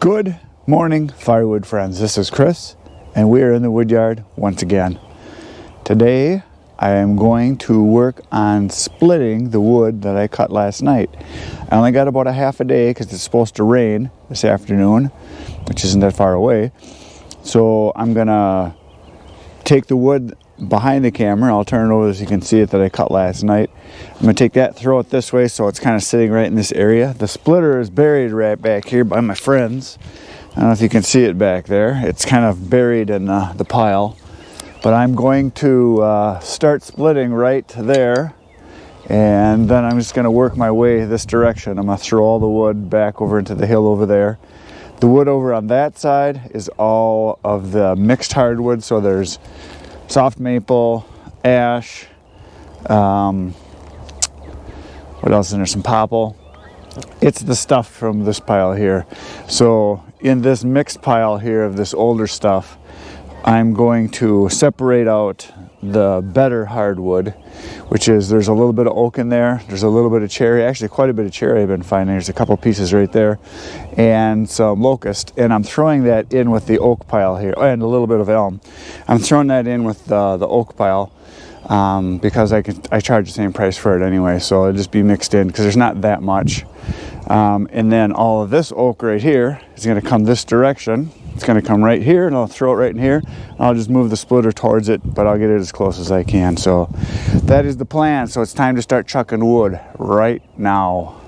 Good morning, firewood friends. This is Chris, and we are in the wood yard once again. Today, I am going to work on splitting the wood that I cut last night. I only got about a half a day because it's supposed to rain this afternoon, which isn't that far away. So I'm gonna take the wood behind the camera. I'll turn it over so you can see it that I cut last night. I'm gonna take that, throw it this way so it's kind of sitting right in this area. The splitter is buried right back here by my friends. I don't know if you can see it back there. It's kind of buried in the pile. But I'm going to start splitting right there, and then I'm just going to work my way this direction. I'm going to throw all the wood back over into the hill over there. The wood over on that side is all of the mixed hardwood, so there's soft maple, ash, what else is there? Some popple. It's the stuff from this pile here. So in this mixed pile here of this older stuff, I'm going to separate out the better hardwood, which is, there's a little bit of oak in there, there's a little bit of cherry, actually quite a bit of cherry I've been finding. There's a couple pieces right there, and some locust, and I'm throwing that in with the oak pile here, and a little bit of elm. I'm throwing that in with the oak pile because I charge the same price for it anyway, so it'll just be mixed in because there's not that much. And then all of this oak right here is going to come this direction. It's going to come right here, and I'll throw it right in here. I'll just move the splitter towards it, but I'll get it as close as I can. So that is the plan. So it's time to start chucking wood right now.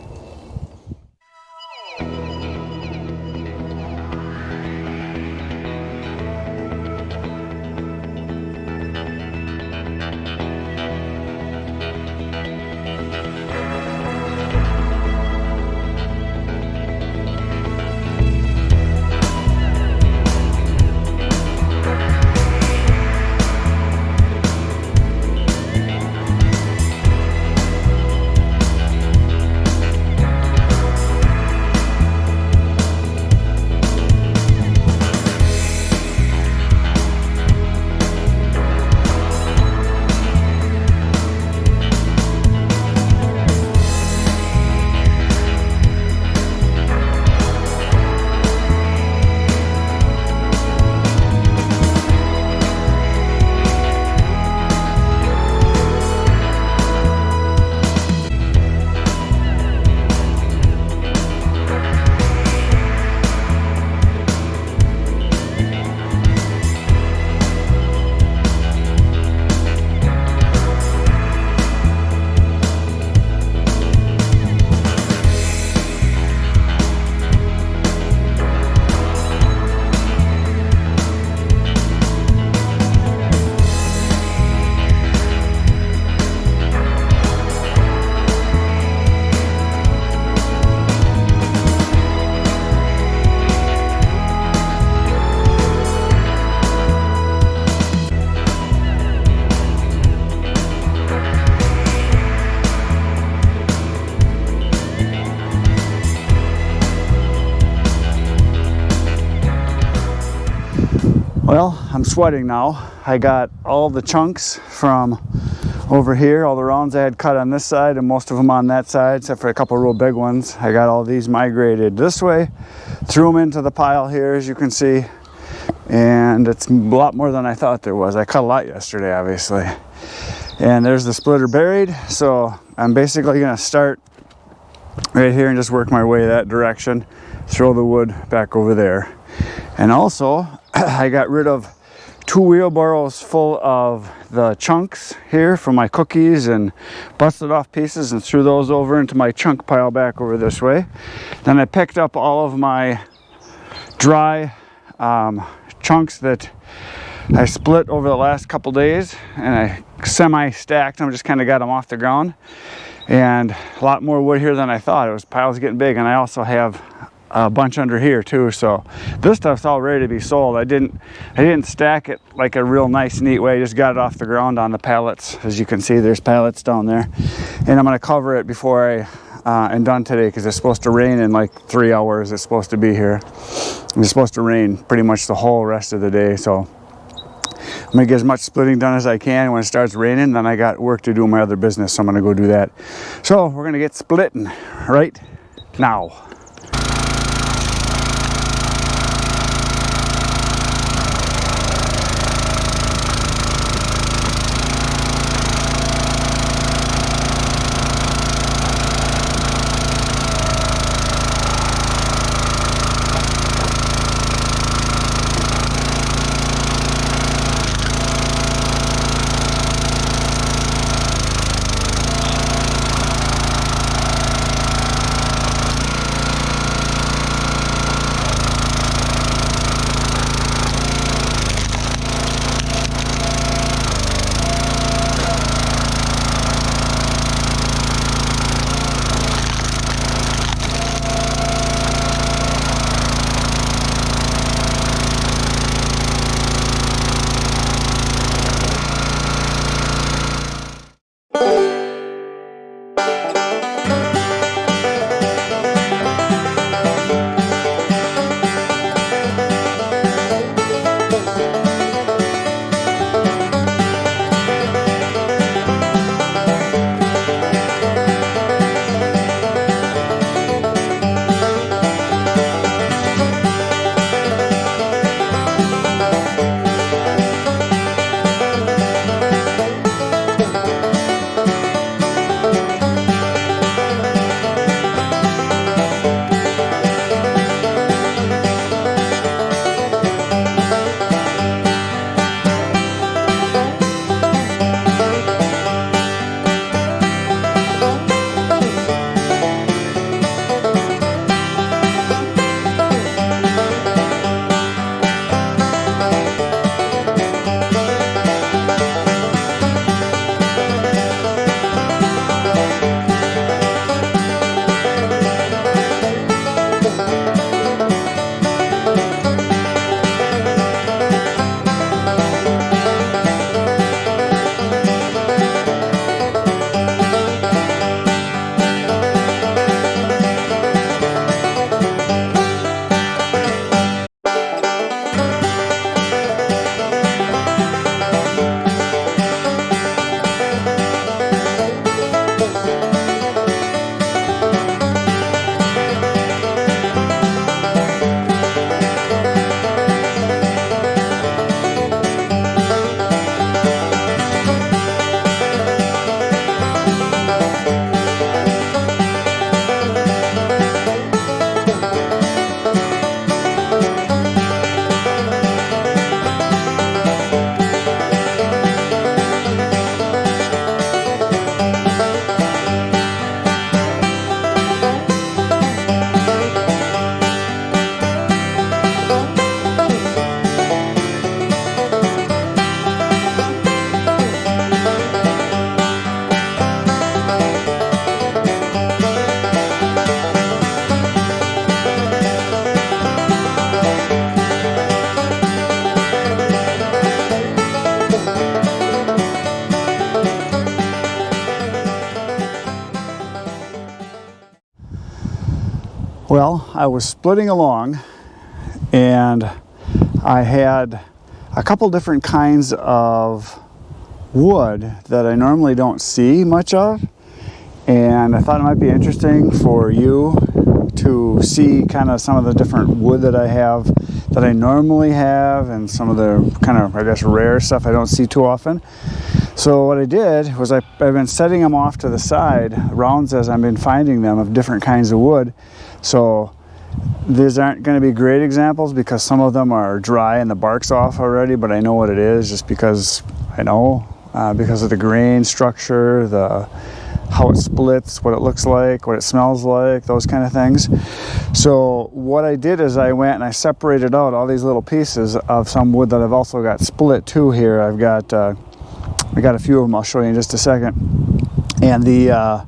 Well, I'm sweating now. I got all the chunks from over here, all the rounds I had cut on this side and most of them on that side, except for a couple real big ones. I got all these migrated this way, threw them into the pile here, as you can see, and it's a lot more than I thought there was. I cut a lot yesterday, obviously. And there's the splitter buried, so I'm basically gonna start right here and just work my way that direction, throw the wood back over there. And also, I got rid of 2 wheelbarrows full of the chunks here from my cookies and busted off pieces and threw those over into my chunk pile back over this way. Then I picked up all of my dry chunks that I split over the last couple days, and I semi-stacked them, just kind of got them off the ground. And a lot more wood here than I thought. Piles getting big, and I also have a bunch under here too, so this stuff's all ready to be sold. I didn't stack it like a real nice neat way. I just got it off the ground on the pallets. As you can see, there's pallets down there, and I'm going to cover it before I am done today, because it's supposed to rain in like 3 hours. It's supposed to be here. It's supposed to rain pretty much the whole rest of the day, so I'm going to get as much splitting done as I can. When it starts raining, then I got work to do in my other business, so I'm going to go do that. So we're going to get splitting right now. Well, I was splitting along and I had a couple different kinds of wood that I normally don't see much of, and I thought it might be interesting for you to see kind of some of the different wood that I have that I normally have, and some of the kind of, I guess, rare stuff I don't see too often. So what I did was I've been setting them off to the side, rounds as I've been finding them of different kinds of wood. So these aren't going to be great examples because some of them are dry and the bark's off already, but I know what it is just because I know, because of the grain structure, how it splits, what it looks like, what it smells like, those kind of things. So what I did is I went and I separated out all these little pieces of some wood that I've also got split too here. I got a few of them I'll show you in just a second. And the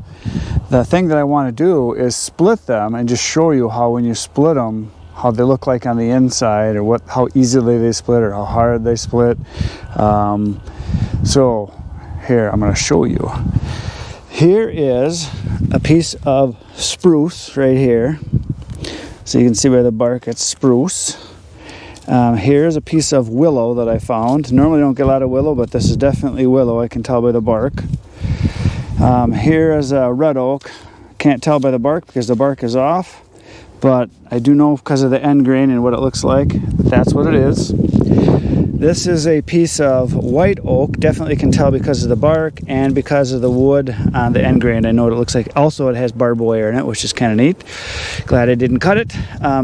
thing that I want to do is split them and just show you how when you split them, how they look like on the inside, or how easily they split or how hard they split. So here, I'm going to show you. Here is a piece of spruce right here. So you can see by the bark it's spruce. Here's a piece of willow that I found. Normally I don't get a lot of willow, but this is definitely willow. I can tell by the bark. Here is a red oak. Can't tell by the bark because the bark is off, but I do know because of the end grain and what it looks like, that's what it is. This is a piece of white oak. Definitely can tell because of the bark and because of the wood on the end grain. I know what it looks like. Also, it has barbed wire in it, which is kind of neat. Glad I didn't cut it.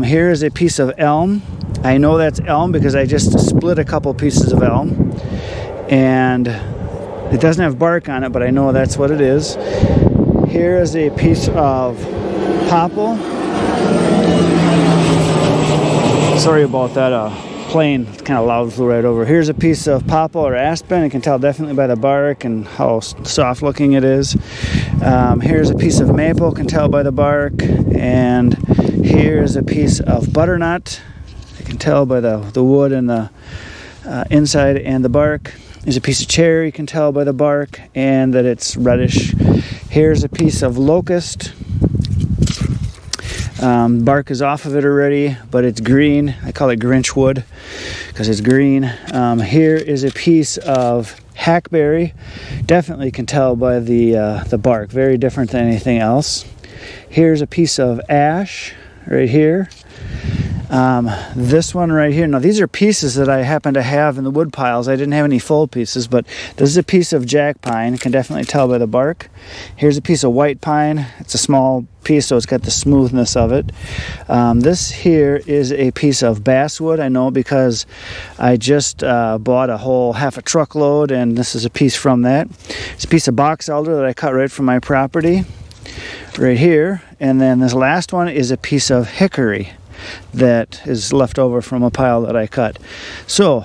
Here is a piece of elm. I know that's elm because I just split a couple pieces of elm. And it doesn't have bark on it, but I know that's what it is. Here is a piece of popple. Sorry about that. Plane, it's kind of loud, flew right over. Here's a piece of popple or aspen. You can tell definitely by the bark and how soft looking it is. Here's a piece of maple, can tell by the bark. And here's a piece of butternut. You can tell by the wood and the inside and the bark. There's a piece of cherry, you can tell by the bark and that it's reddish. Here's a piece of locust. Bark is off of it already, but it's green. I call it Grinch wood because it's green. Here is a piece of hackberry. Definitely can tell by the bark. Very different than anything else. Here's a piece of ash right here. This one right here. Now these are pieces that I happen to have in the wood piles. I didn't have any full pieces, but this is a piece of jack pine. You can definitely tell by the bark. Here's a piece of white pine. It's a small piece, so it's got the smoothness of it. This here is a piece of basswood. I know because I just bought a whole half a truckload, and this is a piece from that. It's a piece of box elder that I cut right from my property right here. And then this last one is a piece of hickory that is left over from a pile that I cut. So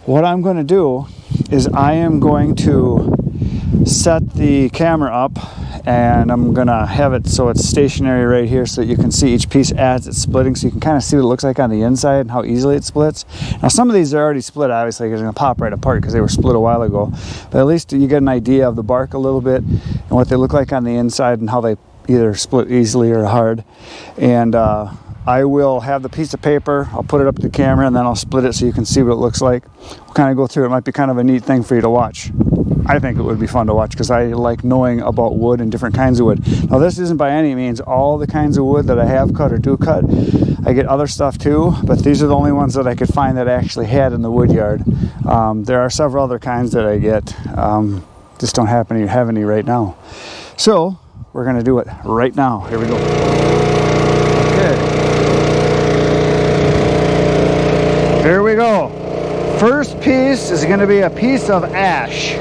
what I'm going to do is I am going to set the camera up, and I'm going to have it so it's stationary right here so that you can see each piece as it's splitting, so you can kind of see what it looks like on the inside and how easily it splits. Now some of these are already split, obviously, because they're going to pop right apart because they were split a while ago, but at least you get an idea of the bark a little bit and what they look like on the inside and how they either split easily or hard. And I will have the piece of paper, I'll put it up to the camera, and then I'll split it so you can see what it looks like. We'll kind of go through it. It might be kind of a neat thing for you to watch. I think it would be fun to watch because I like knowing about wood and different kinds of wood. Now this isn't by any means all the kinds of wood that I have cut or do cut. I get other stuff too, but these are the only ones that I could find that I actually had in the wood yard. There are several other kinds that I get, just don't happen to have any right now. So we're going to do it right now. Here we go. Okay. Here we go. First piece is going to be a piece of ash.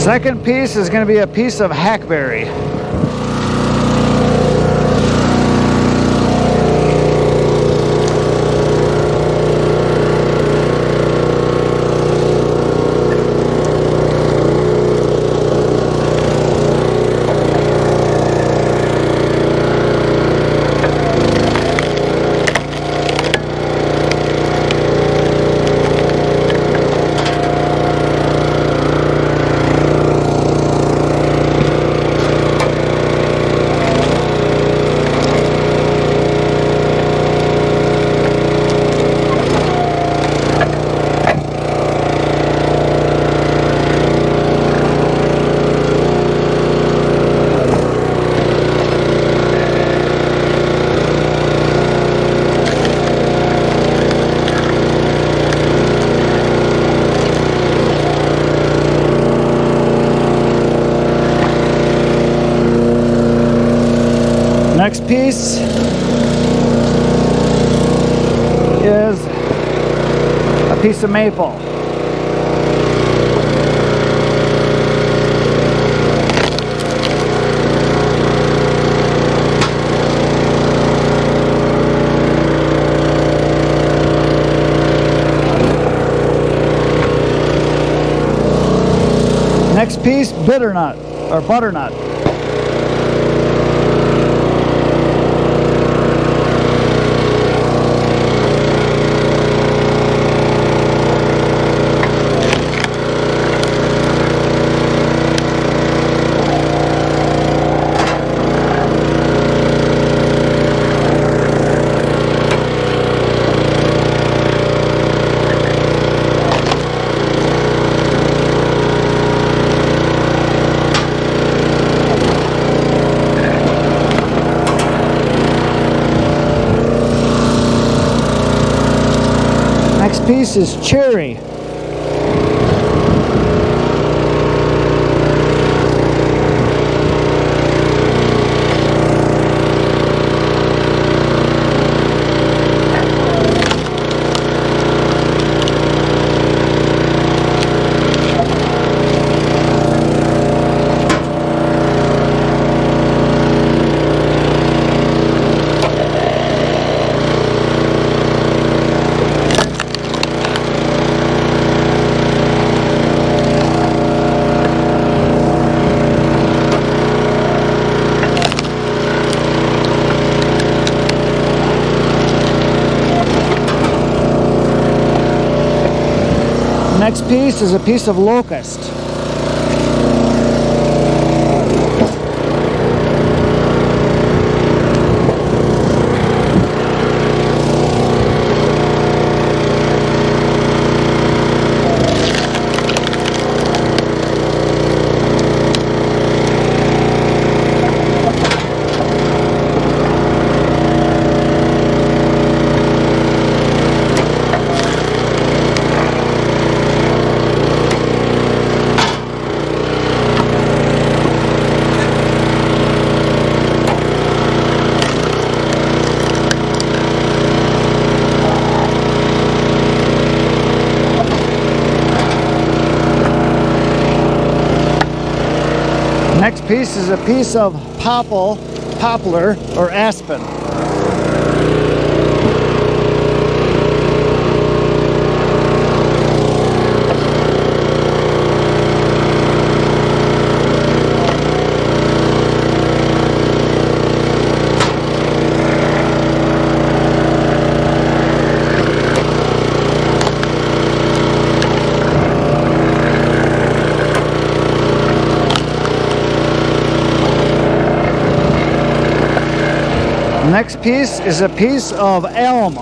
Second piece is going to be a piece of hackberry. Next piece is a piece of maple. Next piece, bitternut or butternut. Next piece is cherry. Next piece is a piece of locust. Next piece is a piece of poplar or aspen. Next piece is a piece of elm.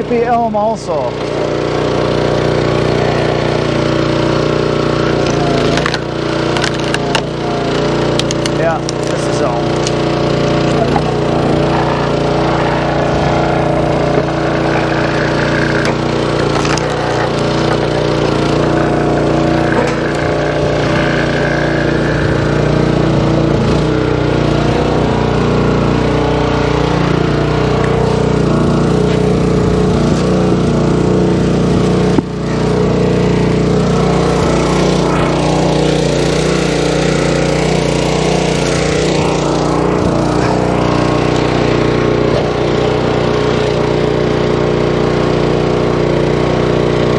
might be elm also. Yeah, this is elm.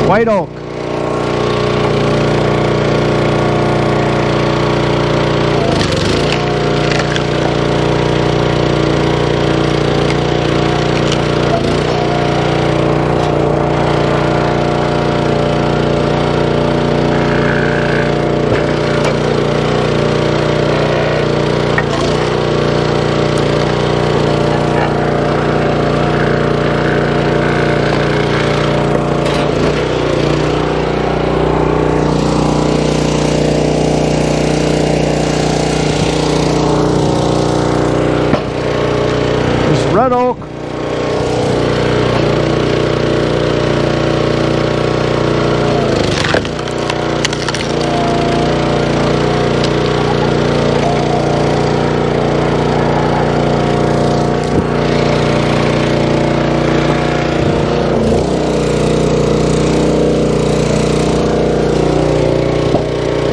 White oak. Red oak.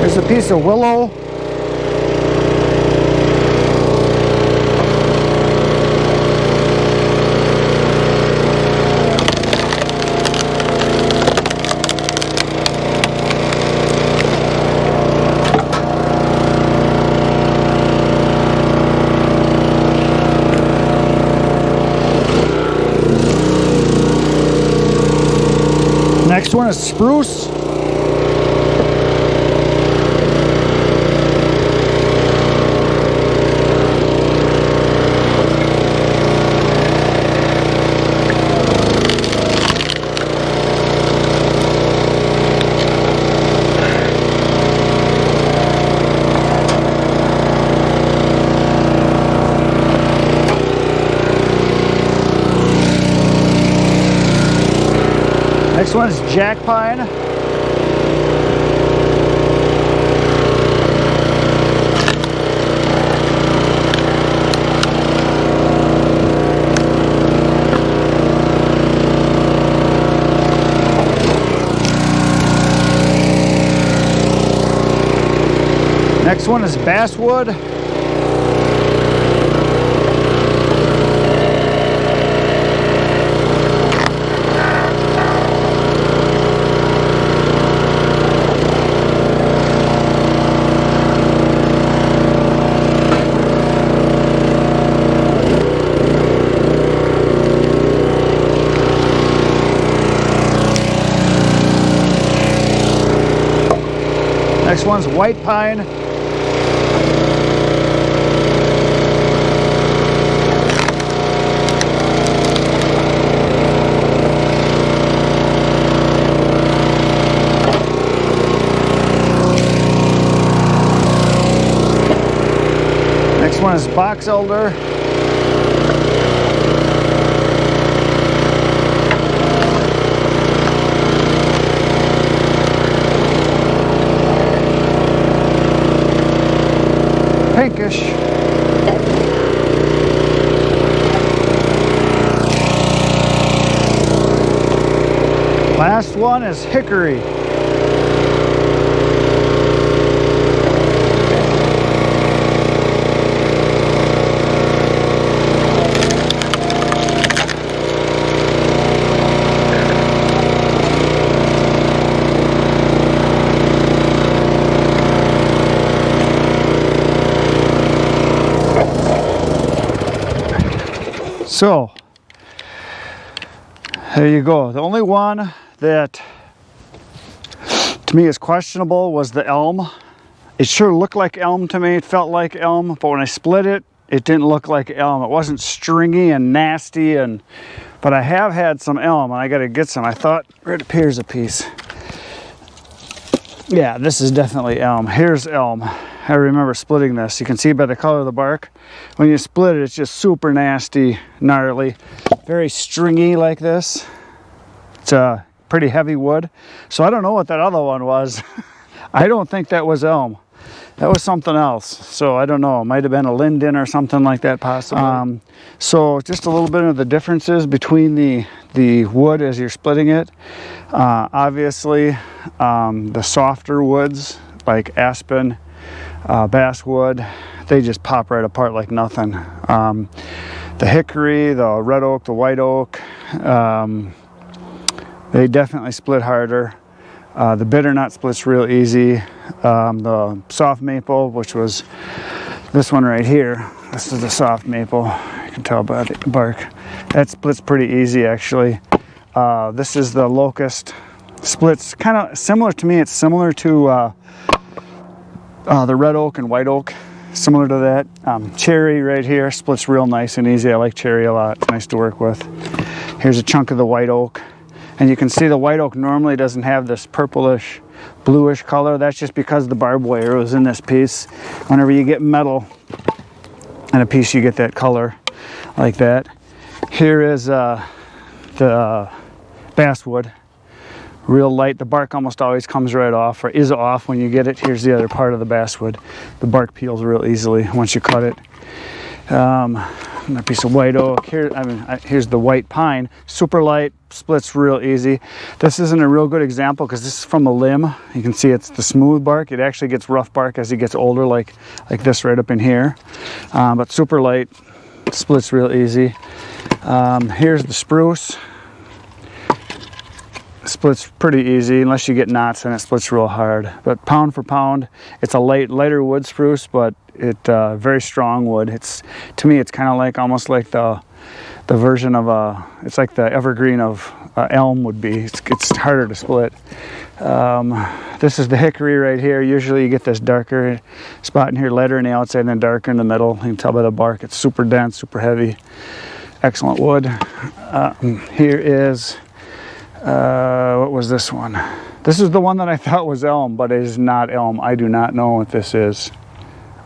Here's a piece of willow. Next one is spruce. Next one is jack pine. Next one is basswood. Next one's white pine. Next one is box elder. Pinkish. Last one is hickory. So, there you go. The only one that to me is questionable was the elm. It sure looked like elm to me. It felt like elm, but when I split it, it didn't look like elm. It wasn't stringy and nasty and But I have had some elm, and I got to get some. I thought right up here's a piece. Yeah, this is definitely elm. Here's elm. I remember splitting this. You can see by the color of the bark. When you split it, it's just super nasty, gnarly, very stringy like this. It's a pretty heavy wood. So I don't know what that other one was. I don't think that was elm. That was something else. So I don't know. It might have been a linden or something like that possibly. So just a little bit of the differences between the wood as you're splitting it. Obviously, the softer woods like aspen, basswood, they just pop right apart like nothing. The hickory, the red oak, the white oak, they definitely split harder. The bitternut splits real easy. The soft maple, which was this one right here, this is the soft maple. You can tell by the bark. That splits pretty easy actually. This is the locust. Splits kind of similar to me. It's similar to the red oak and white oak, similar to that. Cherry right here splits real nice and easy. I like cherry a lot. It's nice to work with. Here's a chunk of the white oak. And you can see the white oak normally doesn't have this purplish, bluish color. That's just because the barbed wire was in this piece. Whenever you get metal in a piece, you get that color like that. Here is the basswood. Real light. The bark almost always comes right off, or is off when you get it. Here's the other part of the basswood. The bark peels real easily once you cut it. A piece of white oak. Here's the white pine. Super light, splits real easy. This isn't a real good example because this is from a limb. You can see it's the smooth bark. It actually gets rough bark as it gets older, like this right up in here. But super light, splits real easy. Here's the spruce. Splits pretty easy unless you get knots and it splits real hard. But pound for pound, it's a lighter wood spruce, but it very strong wood. To me it's kind of like almost like the version of it's like the evergreen of elm would be. It's harder to split. This is the hickory right here. Usually you get this darker spot in here, lighter in the outside and then darker in the middle. You can tell by the bark it's super dense, super heavy. Excellent wood. Here is what was this one? This is the one that I thought was elm, but it is not elm. I do not know what this is.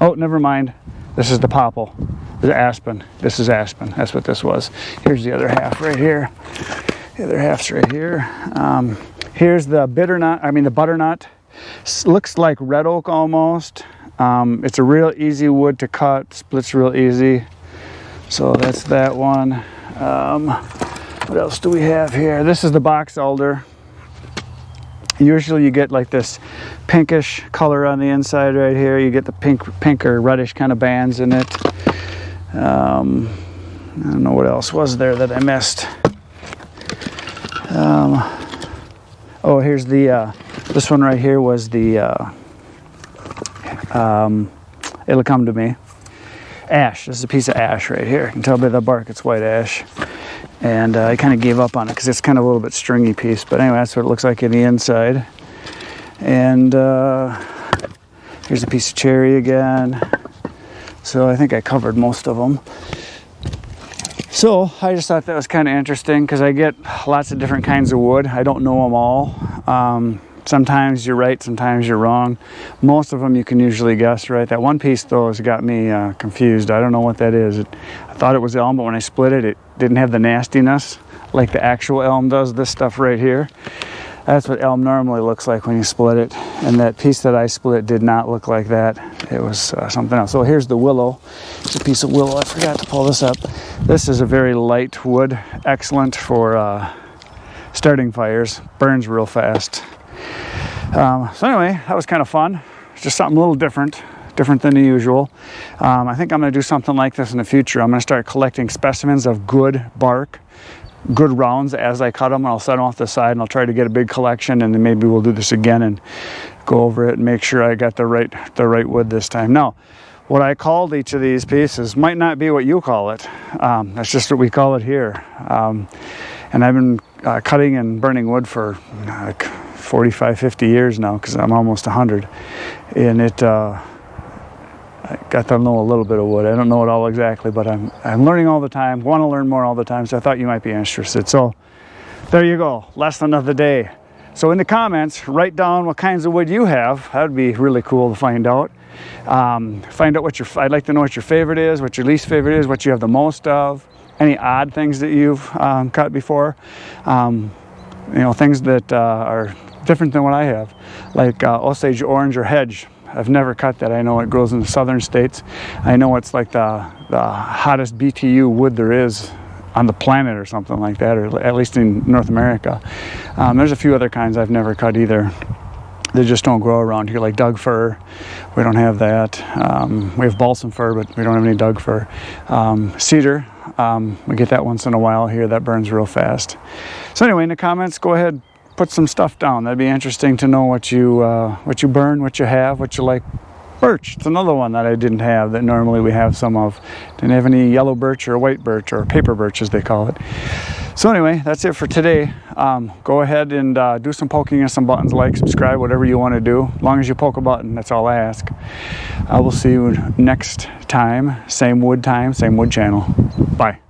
Oh, never mind. This is the popple. This is aspen. This is aspen. That's what this was. Here's the other half right here. The other half's right here. Here's the the butternut. Looks like red oak almost. It's a real easy wood to cut. Splits real easy. So that's that one. What else do we have here? This is the box elder. Usually you get like this pinkish color on the inside right here. You get the pink or reddish kind of bands in it. I don't know what else was there that I missed. Oh, here's the, this one right here was the, it'll come to me. Ash. This is a piece of ash right here. You can tell by the bark it's white ash. And I kind of gave up on it because it's kind of a little bit stringy piece. But anyway, that's what it looks like in the inside. And here's a piece of cherry again. So I think I covered most of them. So I just thought that was kind of interesting because I get lots of different kinds of wood. I don't know them all. Sometimes you're right, sometimes you're wrong. Most of them you can usually guess right. That one piece though has got me confused. I don't know what that is. I thought it was elm, but when I split it, it didn't have the nastiness like the actual elm does. This stuff right here. That's what elm normally looks like when you split it. And that piece that I split did not look like that. It was something else. So here's the willow. It's a piece of willow. I forgot to pull this up. This is a very light wood. Excellent for starting fires. Burns real fast. So anyway, that was kind of fun. Just something a little different than the usual. I think I'm going to do something like this in the future. I'm going to start collecting specimens of good bark, good rounds as I cut them. I'll set them off the side and I'll try to get a big collection, and then maybe we'll do this again and go over it and make sure I got the right wood this time. Now, what I called each of these pieces might not be what you call it. That's just what we call it here. And I've been cutting and burning wood for like 45, 50 years now because I'm almost 100. And got to know a little bit of wood. I don't know it all exactly, but I'm learning all the time, want to learn more all the time, so I thought you might be interested. So there you go, lesson of the day. So in the comments, write down what kinds of wood you have. That would be really cool to find out. Find out what I'd like to know what your favorite is, what your least favorite is, what you have the most of, any odd things that you've cut before. You know, things that are different than what I have, like Osage orange or hedge. I've never cut that. I know it grows in the southern states. I know it's like the hottest BTU wood there is on the planet or something like that, or at least in North America. There's a few other kinds I've never cut either. They just don't grow around here, like Doug fir. We don't have that. We have balsam fir, but we don't have any Doug fir. Cedar, we get that once in a while here. That burns real fast. So anyway, in the comments, go ahead, put some stuff down. That'd be interesting to know what you burn, what you have, what you like. Birch, it's another one that I didn't have that normally we have some of. Didn't have any yellow birch or white birch or paper birch as they call it. So anyway, that's it for today. Go ahead and do some poking and some buttons, like, subscribe, whatever you want to do. As long as you poke a button, that's all I ask. I will see you next time. Same wood channel. Bye.